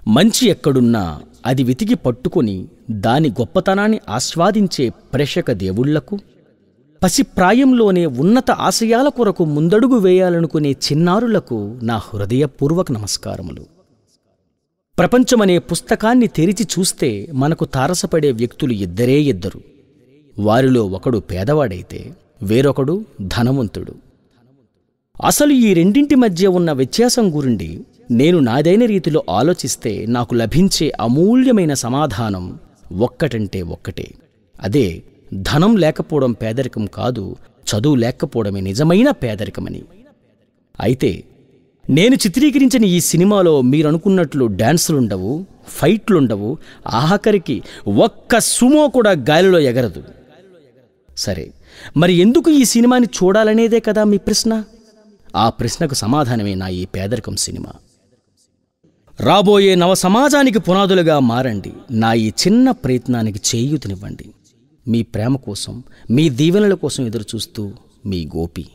మంచి ఎక్కడున్నా అది వెతికి పట్టుకొని దాని గొప్పతనాన్ని ఆస్వాదించే ప్రేక్షక దేవుళ్లకు, పసిప్రాయంలోనే ఉన్నత ఆశయాల కొరకు ముందడుగు వేయాలనుకునే చిన్నారులకు నా హృదయపూర్వక నమస్కారములు. ప్రపంచమనే పుస్తకాన్ని తెరిచి చూస్తే మనకు తారసపడే వ్యక్తులు ఇద్దరే ఇద్దరు. వారిలో ఒకడు పేదవాడైతే వేరొకడు ధనవంతుడు. అసలు ఈ రెండింటి మధ్య ఉన్న వ్యత్యాసం గురించి నేను నాదైన రీతిలో ఆలోచిస్తే నాకు లభించే అమూల్యమైన సమాధానం ఒక్కటంటే ఒక్కటే. అదే, ధనం లేకపోవడం పేదరికం కాదు, చదువు లేకపోవడమే నిజమైన పేదరికమని. అయితే నేను చిత్రీకరించిన ఈ సినిమాలో మీరనుకున్నట్లు డాన్సులుండవు, ఫైట్లుండవు, ఆఖరికి ఒక్క సుమో కూడా గాలిలో ఎగరదు. సరే, మరి ఎందుకు ఈ సినిమాని చూడాలనేదే కదా మీ ప్రశ్న. ఆ ప్రశ్నకు సమాధానమే నా ఈ పేదరికం సినిమా. రాబోయే నవ సమాజానికి పునాదులుగా మారండి. నా ఈ చిన్న ప్రయత్నానికి చేయూతనివ్వండి. మీ ప్రేమ కోసం, మీ దీవెనల కోసం ఎదురుచూస్తూ మీ గోపి.